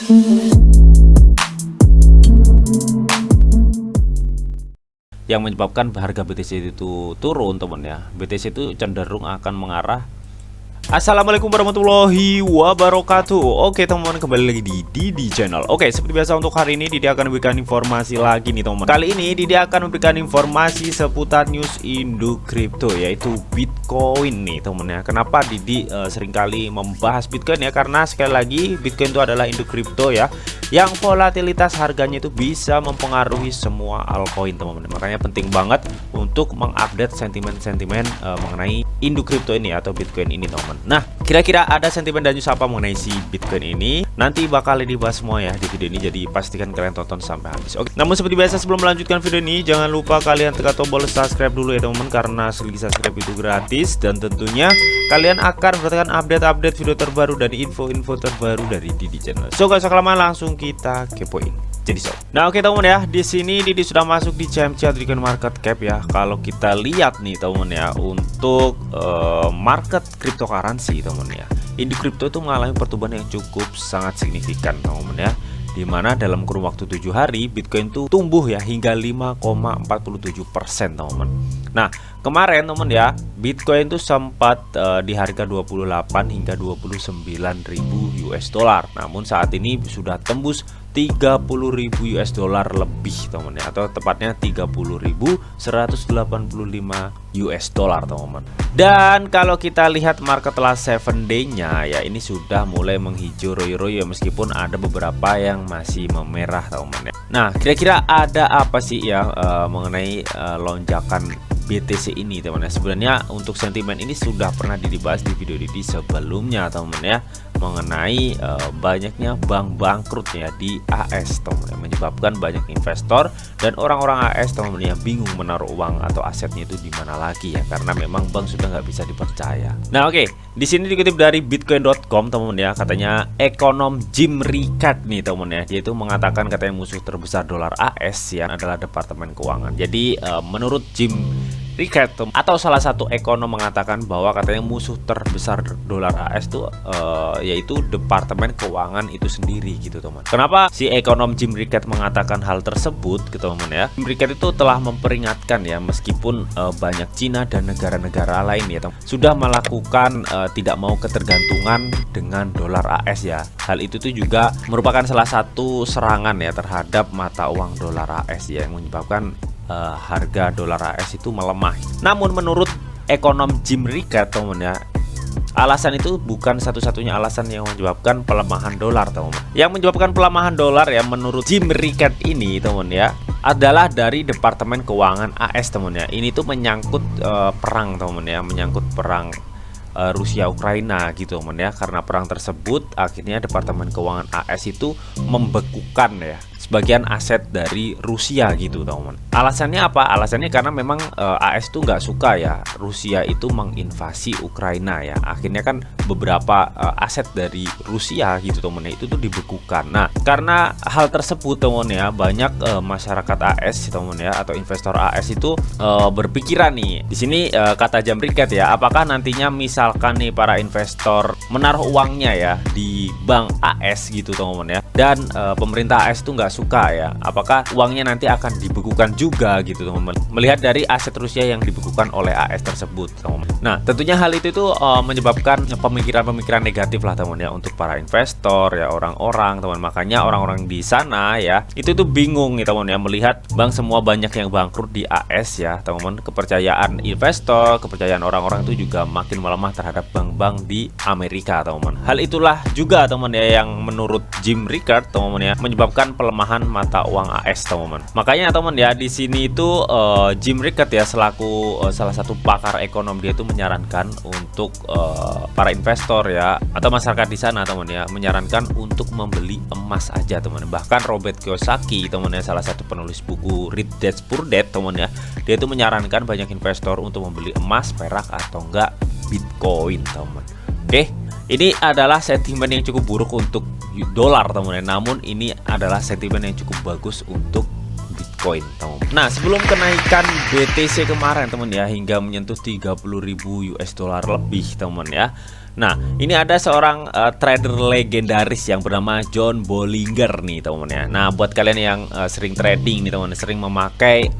Yang menyebabkan harga BTC itu turun teman ya. BTC itu cenderung akan mengarah. Assalamualaikum warahmatullahi wabarakatuh. Oke teman-teman, kembali lagi di Didi Channel. Oke, seperti biasa untuk hari ini Didi akan memberikan informasi lagi nih teman. Kali ini Didi akan memberikan informasi seputar news Indo Crypto, yaitu Bitcoin nih teman ya. Kenapa Didi seringkali membahas Bitcoin ya? Karena sekali lagi Bitcoin itu adalah Indo Crypto ya, yang volatilitas harganya itu bisa mempengaruhi semua altcoin teman-teman. Makanya penting banget untuk mengupdate sentimen-sentimen mengenai Indo Crypto ini atau Bitcoin ini teman-teman. Nah, kira-kira ada sentimen dan news apa mengenai si Bitcoin ini? Nanti bakal dibahas semua ya di video ini, jadi pastikan kalian tonton sampai habis. Oke. Namun seperti biasa sebelum melanjutkan video ini, jangan lupa kalian tekan tombol subscribe dulu ya teman-teman, karena sekali subscribe itu gratis dan tentunya kalian akan mendapatkan update-update video terbaru dan info-info terbaru dari Didi Channel. So, gak usah kelamaan, langsung kita kepoin. Jadi nah oke teman ya, di sini Didi sudah masuk di CMC atau di market cap ya. Kalau kita lihat nih teman ya, untuk market cryptocurrency teman ya, Indo Crypto itu mengalami pertumbuhan yang cukup sangat signifikan teman ya, dimana dalam kurun waktu 7 hari Bitcoin itu tumbuh ya hingga 5,47% teman. Nah kemarin teman ya, Bitcoin itu sempat di harga 28 hingga 29.000 US dollar. Namun saat ini sudah tembus 30.000 US dollar lebih teman ya, atau tepatnya 30.185 US dollar teman. Dan kalau kita lihat market last 7 day-nya ya, ini sudah mulai menghijau royo-royo ya, meskipun ada beberapa yang masih memerah teman ya. Nah kira-kira ada apa sih ya mengenai lonjakan BTC ini teman ya? Sebenarnya untuk sentimen ini sudah pernah dibahas di video Didi sebelumnya teman ya, mengenai banyaknya bank bangkrut ya di AS teman ya, menyebabkan banyak investor dan orang-orang AS teman ya bingung menaruh uang atau asetnya itu di mana lagi ya, karena memang bank sudah nggak bisa dipercaya. Nah oke, di sini dikutip dari bitcoin.com teman ya, katanya ekonom Jim Rickards nih teman ya, dia itu mengatakan katanya musuh terbesar dolar AS ya adalah Departemen Keuangan. Jadi menurut Jim Rickards atau salah satu ekonom mengatakan bahwa katanya musuh terbesar dolar AS itu yaitu Departemen Keuangan itu sendiri gitu teman. Kenapa si ekonom Jim Rickards mengatakan hal tersebut gitu teman ya? Jim Rickards itu telah memperingatkan ya, meskipun banyak Cina dan negara-negara lain ya teman, sudah melakukan tidak mau ketergantungan dengan dolar AS ya. Hal itu tuh juga merupakan salah satu serangan ya terhadap mata uang dolar AS ya, yang menyebabkan harga dolar AS itu melemah. Namun menurut ekonom Jim Rickards teman ya, alasan itu bukan satu-satunya alasan yang menyebabkan pelemahan dolar teman. Yang menyebabkan pelemahan dolar ya menurut Jim Rickards ini teman ya, adalah dari Departemen Keuangan AS teman ya. Ini tuh menyangkut perang teman ya, menyangkut perang Rusia Ukraina gitu teman ya. Karena perang tersebut akhirnya Departemen Keuangan AS itu membekukan ya sebagian aset dari Rusia gitu teman. Alasannya apa? Alasannya karena memang AS itu nggak suka ya Rusia itu menginvasi Ukraina ya. Akhirnya kan beberapa aset dari Rusia gitu teman ya, itu tuh dibekukan. Nah karena hal tersebut teman ya, banyak masyarakat AS teman ya, atau investor AS itu berpikiran nih. Di sini kata Jim Rickards ya, apakah nantinya misalkan nih para investor menaruh uangnya ya di bank AS gitu teman ya, dan pemerintah AS itu nggak suka ya, apakah uangnya nanti akan dibekukan juga gitu teman-teman, melihat dari aset Rusia yang dibekukan oleh AS tersebut teman-teman. Nah tentunya hal itu tuh menyebabkan pemikiran-pemikiran negatif lah teman ya untuk para investor ya, orang-orang teman. Makanya orang-orang di sana ya itu tuh bingung nih teman ya, melihat bank semua banyak yang bangkrut di AS ya teman-teman. Kepercayaan investor, kepercayaan orang-orang itu juga makin melemah terhadap bank-bank di Amerika teman-teman. Hal itulah juga teman ya yang menurut Jim Rickards teman ya menyebabkan pelemahan mata uang AS teman-teman. Makanya teman ya, di sini itu Jim Rickards ya selaku salah satu pakar ekonom, dia itu menyarankan untuk para investor ya atau masyarakat di sana teman ya, menyarankan untuk membeli emas aja teman. Bahkan Robert Kiyosaki teman ya, salah satu penulis buku Rich Dad Poor Dad teman ya, dia itu menyarankan banyak investor untuk membeli emas, perak atau enggak Bitcoin teman. Oke, ini adalah sentimen yang cukup buruk untuk dolar teman ya, namun ini adalah sentimen yang cukup bagus untuk Bitcoin Bitcoin, teman. Nah, sebelum kenaikan BTC kemarin, teman ya, hingga menyentuh 30.000 US dollar lebih, teman ya. Nah, ini ada seorang trader legendaris yang bernama John Bollinger nih, teman ya. Nah, buat kalian yang sering trading nih, teman, sering memakai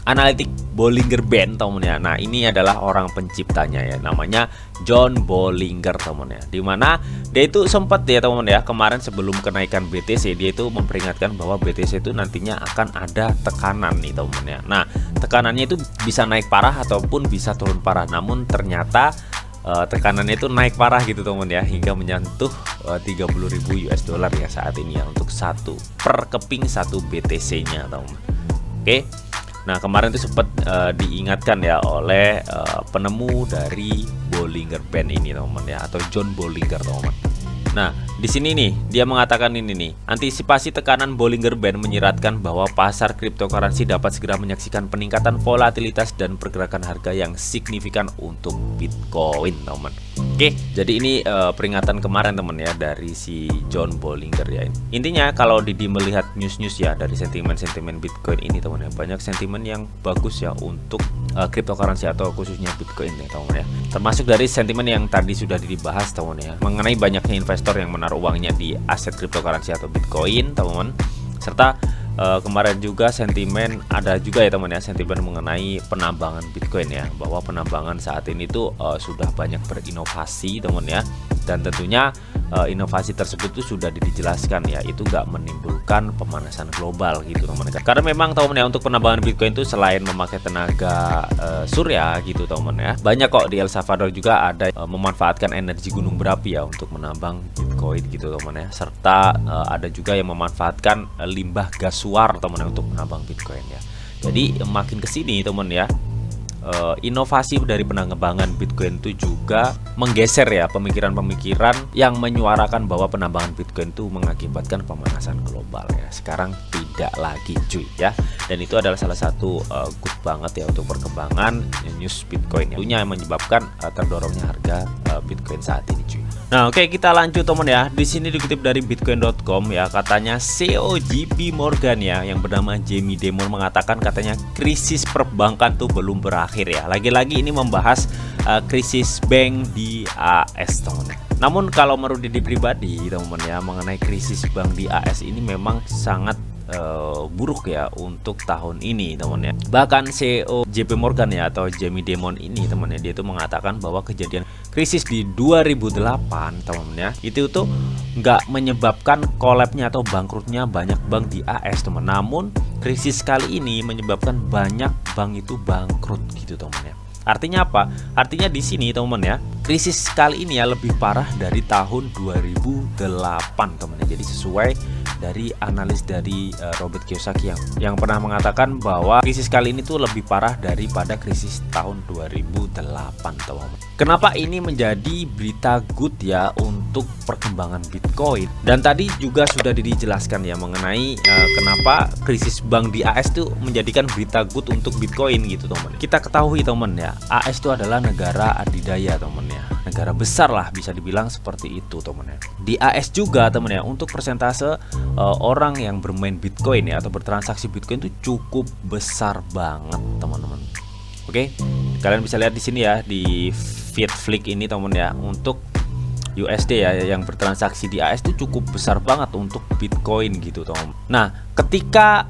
analitik Bollinger Band, teman ya. Nah, ini adalah orang penciptanya ya, namanya John Bollinger, teman ya. Dimana dia itu sempat ya, teman ya, kemarin sebelum kenaikan BTC dia itu memperingatkan bahwa BTC itu nantinya akan ada tekanan nih, teman ya. Nah, tekanannya itu bisa naik parah ataupun bisa turun parah. Namun ternyata tekanannya itu naik parah gitu, teman ya, hingga menyentuh 30.000 US dollar ya saat ini ya, untuk satu per keping satu BTC-nya, teman. Oke. Nah, kemarin itu sempat diingatkan ya oleh penemu dari Bollinger Band ini, teman ya, atau John Bollinger, teman. Nah, di sini nih dia mengatakan ini nih, antisipasi tekanan Bollinger Band menyiratkan bahwa pasar cryptocurrency dapat segera menyaksikan peningkatan volatilitas dan pergerakan harga yang signifikan untuk Bitcoin, teman. Oke, jadi ini peringatan kemarin, teman ya, dari si John Bollinger ya. Intinya kalau Didi melihat news-news ya dari sentimen-sentimen Bitcoin ini, teman ya, banyak sentimen yang bagus ya untuk cryptocurrency atau khususnya Bitcoin ya, teman ya. Termasuk dari sentimen yang tadi sudah dibahas, teman ya, mengenai banyaknya investor yang menaruh uangnya di aset cryptocurrency atau Bitcoin, teman. Serta kemarin juga sentimen ada juga ya, teman ya, sentimen mengenai penambangan Bitcoin ya, bahwa penambangan saat ini tuh sudah banyak berinovasi, teman ya, dan tentunya inovasi tersebut tuh sudah dijelaskan ya, itu gak menimbulkan pemanasan global gitu, teman. Karena memang, teman ya, untuk penambangan Bitcoin itu selain memakai tenaga surya gitu, teman ya, banyak kok di El Salvador juga ada memanfaatkan energi gunung berapi ya untuk menambang Bitcoin gitu, teman ya. Serta ada juga yang memanfaatkan limbah gas suar, teman ya, untuk menambang Bitcoin ya. Jadi makin kesini, teman ya, inovasi dari penambangan Bitcoin itu juga menggeser ya pemikiran-pemikiran yang menyuarakan bahwa penambangan Bitcoin itu mengakibatkan pemanasan global ya. Sekarang tidak lagi, cuy ya. Dan itu adalah salah satu good banget ya untuk perkembangan news Bitcoin ya, yang menyebabkan terdorongnya harga Bitcoin saat ini, cuy. Nah, oke, kita lanjut, teman ya. Di sini dikutip dari bitcoin.com ya, katanya CEO JP Morgan ya yang bernama Jamie Dimon mengatakan katanya krisis perbankan tuh belum berakhir ya. Lagi-lagi ini membahas krisis bank di AS, teman. Namun kalau menurut Didi pribadi, teman ya, mengenai krisis bank di AS ini memang sangat buruk ya untuk tahun ini, teman ya. Bahkan CEO JP Morgan ya atau Jamie Dimon ini, teman ya, dia itu mengatakan bahwa kejadian krisis di 2008, teman ya, itu tuh nggak menyebabkan kolapsnya atau bangkrutnya banyak bank di AS, teman. Namun krisis kali ini menyebabkan banyak bank itu bangkrut gitu, teman ya. Artinya apa? Artinya di sini, teman ya, krisis kali ini ya lebih parah dari tahun 2008, teman ya. Jadi sesuai dari analis dari Robert Kiyosaki yang pernah mengatakan bahwa krisis kali ini tuh lebih parah daripada krisis tahun 2008, teman. Kenapa ini menjadi berita good ya untuk perkembangan Bitcoin? Dan tadi juga sudah dijelaskan ya mengenai kenapa krisis bank di AS tuh menjadikan berita good untuk Bitcoin gitu, teman. Kita ketahui, teman ya, AS itu adalah negara adidaya, teman ya. Negara besar lah bisa dibilang seperti itu, teman ya. Di AS juga, teman ya, untuk persentase orang yang bermain Bitcoin ya atau bertransaksi Bitcoin itu cukup besar banget, teman-teman. Oke, kalian bisa lihat di sini ya di feed Flick ini, teman ya, untuk USD ya yang bertransaksi di AS itu cukup besar banget untuk Bitcoin gitu, teman. Nah, ketika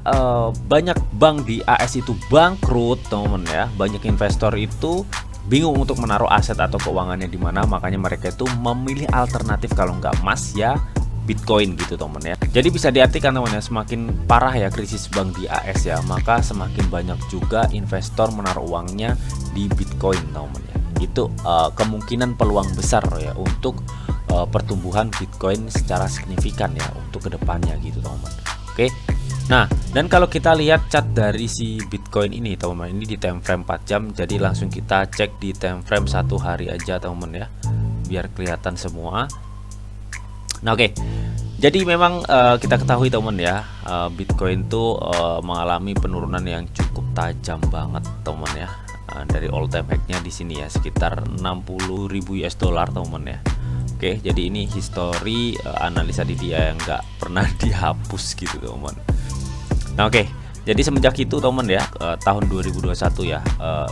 banyak bank di AS itu bangkrut, teman ya, banyak investor itu bingung untuk menaruh aset atau keuangannya di mana, makanya mereka itu memilih alternatif kalau nggak emas ya Bitcoin gitu, teman ya. Jadi bisa diartikan, teman ya, semakin parah ya krisis bank di AS ya, maka semakin banyak juga investor menaruh uangnya di Bitcoin, teman ya. Itu kemungkinan peluang besar ya untuk pertumbuhan Bitcoin secara signifikan ya untuk kedepannya gitu, teman. Oke. Nah, dan kalau kita lihat chart dari si Bitcoin ini, teman, ini di time frame 4 jam. Jadi langsung kita cek di time frame 1 hari aja, teman ya, biar kelihatan semua. Nah, oke. Jadi memang kita ketahui, teman ya, Bitcoin tuh mengalami penurunan yang cukup tajam banget, teman ya. Dari all time high-nya di sini ya sekitar 60.000 US dollar, teman ya. Oke, jadi ini history analisa di dia yang nggak pernah dihapus gitu, teman. Nah, oke. Jadi semenjak itu teman ya, tahun 2021 ya,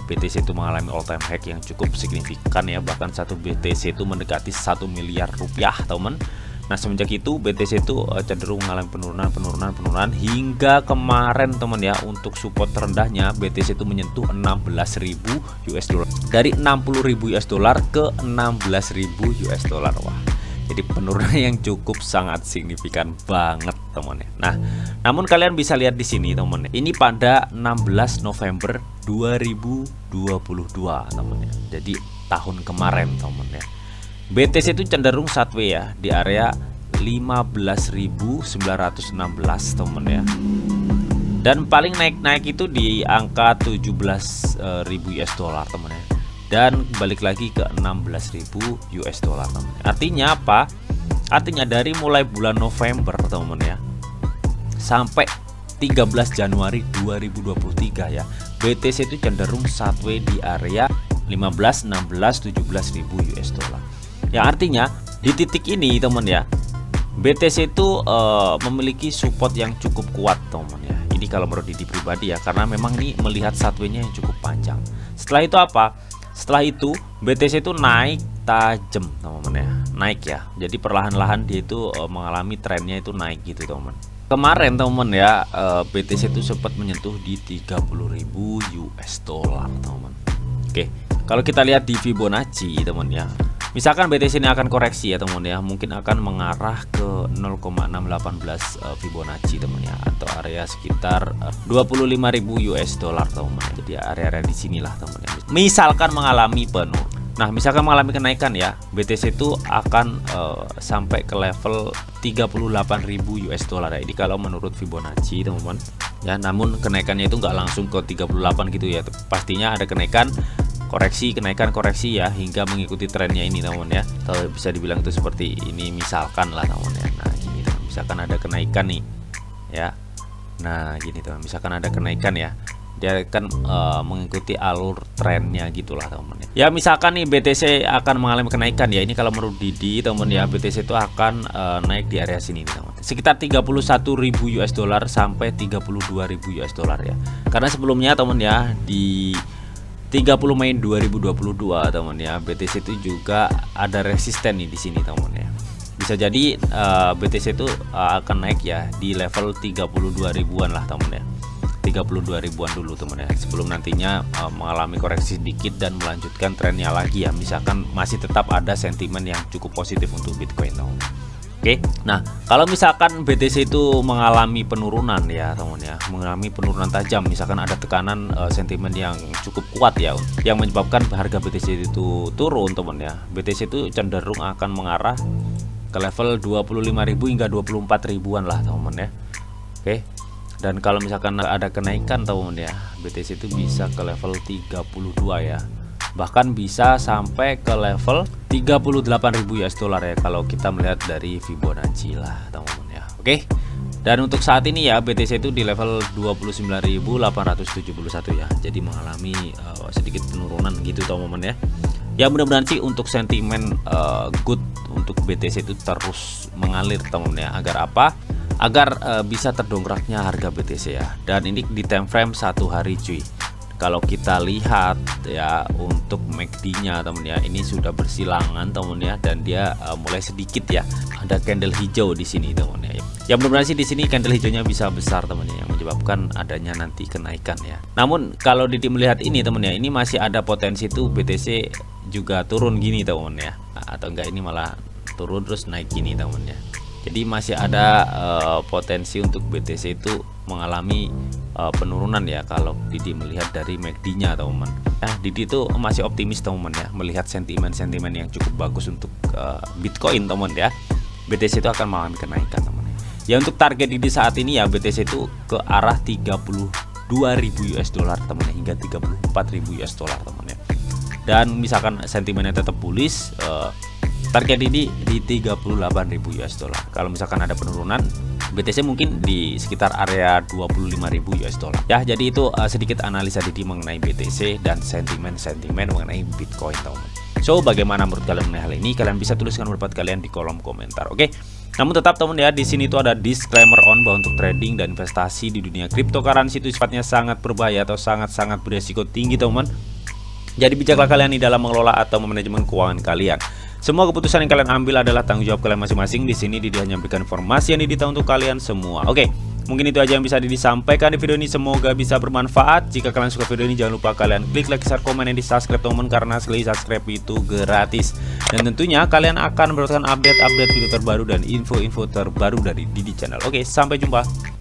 BTC itu mengalami all time high yang cukup signifikan ya, bahkan satu BTC itu mendekati 1 miliar rupiah teman. Nah, semenjak itu BTC itu cenderung mengalami penurunan hingga kemarin teman ya, untuk support terendahnya BTC itu menyentuh 16.000 US dollar. Dari 60.000 US dollar ke 16.000 US dollar. Wah. Jadi penurunan yang cukup sangat signifikan banget teman ya. Nah, namun kalian bisa lihat di sini teman ya. Ini pada 16 November 2022 teman ya. Jadi tahun kemarin teman ya. BTC itu cenderung sideways ya di area 15.916 teman ya. Dan paling naik itu di angka 17.000 US dollar teman ya. Dan balik lagi ke 16.000 US dollar teman. Artinya apa? Artinya dari mulai bulan November teman ya sampai 13 Januari 2023 ya, BTC itu cenderung sideways di area 15, 16, 17.000 US dollar. Yang artinya di titik ini teman ya, BTC itu memiliki support yang cukup kuat teman ya. Ini kalau menurut Didi pribadi ya, karena memang ini melihat sideways-nya yang cukup panjang. Setelah itu apa? Setelah itu BTC itu naik tajam teman ya, naik ya. Jadi perlahan-lahan dia itu mengalami trennya itu naik gitu teman. Kemarin teman ya, BTC itu sempat menyentuh di 30.000 US dollar teman. Oke, kalau kita lihat di Fibonacci teman ya, misalkan BTC ini akan koreksi ya teman ya, mungkin akan mengarah ke 0,618 Fibonacci teman ya, atau area sekitar 25.000 US dollar teman. Jadi area-area di sinilah teman ya. Misalkan mengalami penurunan. Nah, misalkan mengalami kenaikan ya, BTC itu akan sampai ke level 38.000 US dollar ya. Ini kalau menurut Fibonacci teman-teman ya. Namun kenaikannya itu nggak langsung ke 38 gitu ya. Pastinya ada kenaikan kenaikan koreksi ya, hingga mengikuti trennya ini teman ya. Atau bisa dibilang itu seperti ini misalkan lah teman ya. Nah, ini teman, misalkan ada kenaikan nih ya. Nah, gini teman, misalkan ada kenaikan ya, dia akan mengikuti alur trennya gitulah teman ya. Ya misalkan nih BTC akan mengalami kenaikan ya, ini kalau menurut Didi teman ya, BTC itu akan naik di area sini teman, sekitar 31.000 US dollar sampai 32.000 US dollar ya. Karena sebelumnya teman ya, di 30 Mei 2022 teman ya, BTC itu juga ada resisten nih di sini teman ya. Bisa jadi BTC itu akan naik ya di level 32 ribuan lah teman ya. 32 ribuan dulu teman ya, sebelum nantinya mengalami koreksi sedikit dan melanjutkan trennya lagi ya, misalkan masih tetap ada sentimen yang cukup positif untuk Bitcoin teman. Oke, nah kalau misalkan BTC itu mengalami penurunan ya teman ya, mengalami penurunan tajam, misalkan ada tekanan sentimen yang cukup kuat ya, yang menyebabkan harga BTC itu turun teman ya, BTC itu cenderung akan mengarah ke level 25.000 hingga 24 ribuan lah teman ya. Oke. Dan kalau misalkan ada kenaikan teman ya, BTC itu bisa ke level 32 ya. Bahkan bisa sampai ke level 38.000 US dollar ya, kalau kita melihat dari Fibonacci lah teman ya. Oke. Dan untuk saat ini ya, BTC itu di level 29.871 ya. Jadi mengalami sedikit penurunan gitu teman ya. Ya mudah-mudahan sih untuk sentimen good untuk BTC itu terus mengalir teman ya. Agar apa? Agar bisa terdongkraknya harga BTC ya. Dan ini di time frame 1 hari cuy. Kalau kita lihat ya, untuk MACD-nya teman ya, ini sudah bersilangan teman ya, dan dia mulai sedikit ya ada candle hijau di sini teman ya. Ya mudah-mudahan sih di sini candle hijaunya bisa besar teman ya, yang menyebabkan adanya nanti kenaikan ya. Namun kalau Didi melihat ini teman ya, ini masih ada potensi tuh BTC juga turun gini teman ya, atau enggak ini malah turun terus naik gini teman ya. Jadi masih ada potensi untuk BTC itu mengalami penurunan ya, kalau Didi melihat dari MACD-nya teman. Nah, Didi itu masih optimis teman ya, melihat sentimen-sentimen yang cukup bagus untuk Bitcoin teman ya. BTC itu akan mengalami kenaikan teman. Ya untuk target Didi saat ini ya, BTC itu ke arah 32.000 US dollar teman ya, hingga 34.000 US dollar teman ya. Dan misalkan sentimennya tetap bullish, target ini di 38.000 US dollar. Kalau misalkan ada penurunan, BTC mungkin di sekitar area 25.000 US dollar. Ya, jadi itu sedikit analisa Didi mengenai BTC dan sentimen-sentimen mengenai Bitcoin teman. So, bagaimana menurut kalian mengenai hal ini? Kalian bisa tuliskan pendapat kalian di kolom komentar. Oke. Namun tetap teman ya, di sini tuh ada disclaimer on bahwa untuk trading dan investasi di dunia cryptocurrency itu sifatnya sangat berbahaya atau sangat beresiko tinggi teman. Jadi bijaklah kalian di dalam mengelola atau memanajemen keuangan kalian. Semua keputusan yang kalian ambil adalah tanggung jawab kalian masing-masing. Di sini Didi hanya memberikan informasi yang Didi tahu untuk kalian semua. Oke, mungkin itu aja yang bisa Didi sampaikan di video ini. Semoga bisa bermanfaat. Jika kalian suka video ini, jangan lupa kalian klik like, share, komen, dan di subscribe teman, karena sekali subscribe itu gratis. Dan tentunya kalian akan mendapatkan update-update video terbaru dan info-info terbaru dari Didi Channel. Oke, sampai jumpa.